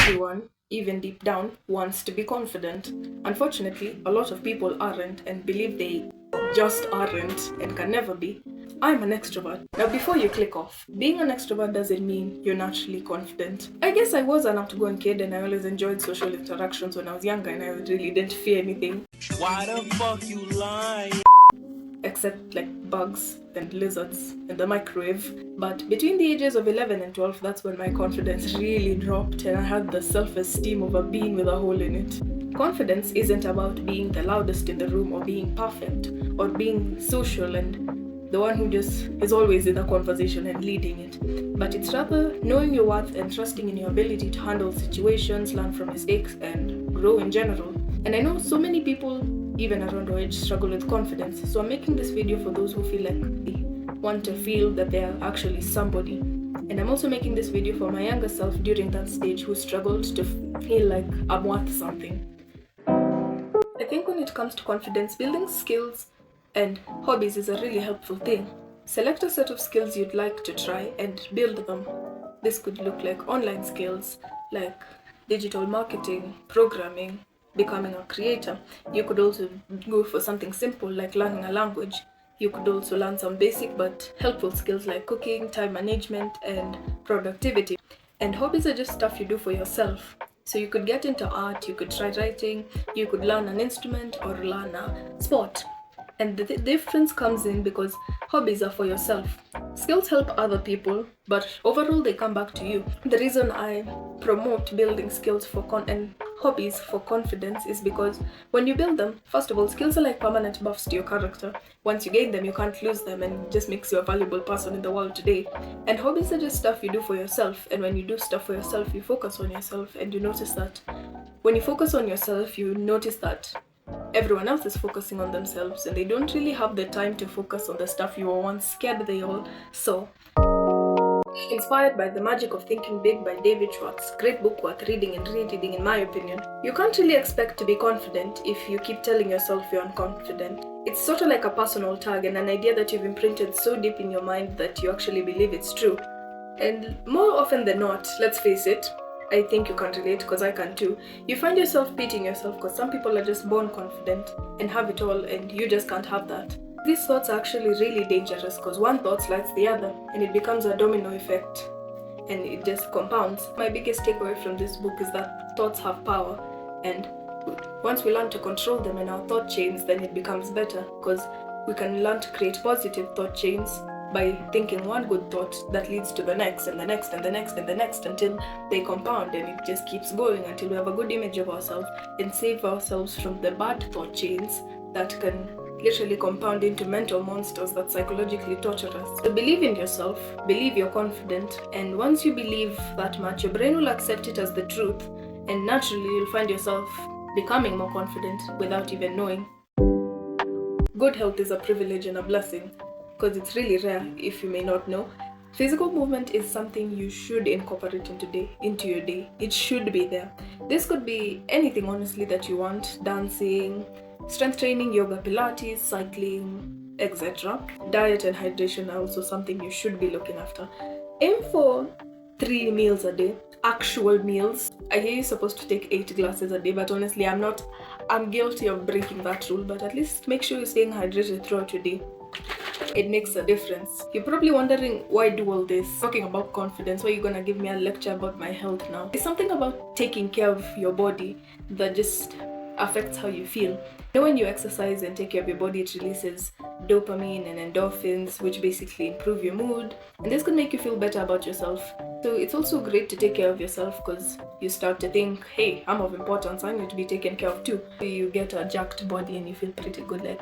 everyone, even deep down, wants to be confident. Unfortunately, a lot of people aren't and believe they just aren't and can never be. I'm an extrovert. Now, before you click off, being an extrovert doesn't mean you're naturally confident. I guess I was an outgoing kid and I always enjoyed social interactions when I was younger and I really didn't fear anything. Why the fuck you lying? Except like bugs and lizards in the microwave. But between the ages of 11 and 12, that's when my confidence really dropped and I had the self-esteem of a bean with a hole in it. Confidence isn't about being the loudest in the room or being perfect or being social and the one who just is always in the conversation and leading it. But it's rather knowing your worth and trusting in your ability to handle situations, learn from mistakes, and grow in general. And I know so many people, even around our age, struggle with confidence. So I'm making this video for those who feel like they want to feel that they are actually somebody. And I'm also making this video for my younger self during that stage who struggled to feel like I'm worth something. I think when it comes to confidence, building skills and hobbies is a really helpful thing. Select a set of skills you'd like to try and build them. This could look like online skills, like digital marketing, programming, becoming a creator. You could also go for something simple like learning a language. You could also learn some basic but helpful skills like cooking, time management, and productivity. And hobbies are just stuff you do for yourself. So you could get into art, you could try writing, you could learn an instrument or learn a sport. And the difference comes in because hobbies are for yourself. Skills help other people, but overall they come back to you. The reason I promote building skills and hobbies for confidence is because when you build them, first of all, skills are like permanent buffs to your character. Once you gain them, you can't lose them and it just makes you a valuable person in the world today. And hobbies are just stuff you do for yourself. And when you do stuff for yourself, you focus on yourself and you notice that when you focus on yourself, you notice that everyone else is focusing on themselves and they don't really have the time to focus on the stuff you were once scared they all saw. Inspired by The Magic of Thinking Big by David Schwartz, great book worth reading and rereading in my opinion. You can't really expect to be confident if you keep telling yourself you're unconfident. It's sort of like a personal tag and an idea that you've imprinted so deep in your mind that you actually believe it's true. And more often than not, let's face it, I think you can relate because I can too. You find yourself beating yourself because some people are just born confident and have it all and you just can't have that. These thoughts are actually really dangerous because one thought lights the other and it becomes a domino effect and it just compounds. My biggest takeaway from this book is that thoughts have power and once we learn to control them in our thought chains, then it becomes better because we can learn to create positive thought chains by thinking one good thought that leads to the next and the next and the next and the next until they compound and it just keeps going until we have a good image of ourselves and save ourselves from the bad thought chains that can literally compound into mental monsters that psychologically torture us. So believe in yourself, believe you're confident, and once you believe that much, your brain will accept it as the truth and naturally you'll find yourself becoming more confident without even knowing. Good health is a privilege and a blessing because it's really rare if you may not know. Physical movement is something you should incorporate into your day. It should be there. This could be anything honestly that you want, dancing, strength training, yoga, pilates, cycling, etc. Diet and hydration are also something you should be looking after. Aim for 3 meals a day, actual meals. I hear you're supposed to take 8 glasses a day, but honestly I'm guilty of breaking that rule, but at least make sure you're staying hydrated throughout your day. It makes a difference. You're probably wondering why I do all this, talking about confidence, why are you gonna give me a lecture about my health now? It's something about taking care of your body that just affects how you feel. You know, when you exercise and take care of your body, it releases dopamine and endorphins, which basically improve your mood, and this could make you feel better about yourself. So it's also great to take care of yourself because you start to think, hey, I'm of importance, I need to be taken care of too. You get a jacked body and you feel pretty good, like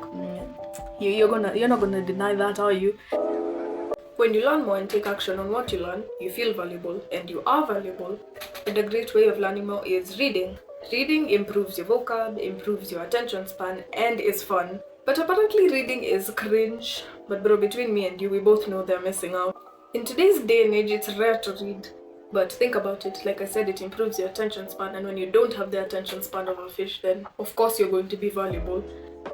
you're not gonna deny that, are you? When you learn more and take action on what you learn, you feel valuable and you are valuable. And a great way of learning more is reading. Reading improves your vocab, improves your attention span, and is fun. But apparently reading is cringe. But bro, between me and you, we both know they're missing out. In today's day and age, it's rare to read. But think about it, like I said, it improves your attention span, and when you don't have the attention span of a fish, then of course you're going to be valuable.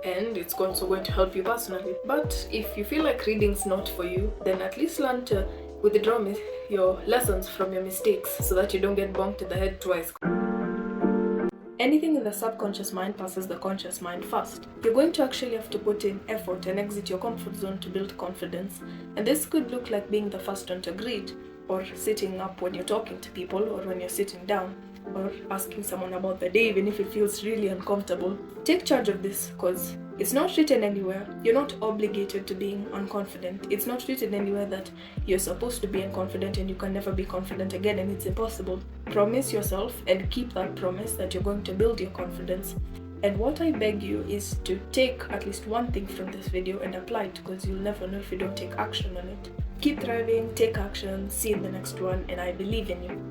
And it's also going to help you personally. But if you feel like reading's not for you, then at least learn to Withdraw your lessons from your mistakes so that you don't get bumped in the head twice. Anything in the subconscious mind passes the conscious mind first. You're going to actually have to put in effort and exit your comfort zone to build confidence. And this could look like being the first one to greet, or sitting up when you're talking to people, or when you're sitting down, or asking someone about the day, even if it feels really uncomfortable. Take charge of this, because it's not written anywhere. You're not obligated to being unconfident. It's not written anywhere that you're supposed to be unconfident and you can never be confident again, and it's impossible. Promise yourself and keep that promise that you're going to build your confidence. And what I beg you is to take at least one thing from this video and apply it, because you'll never know if you don't take action on it. Keep thriving, take action, see you in the next one, and I believe in you.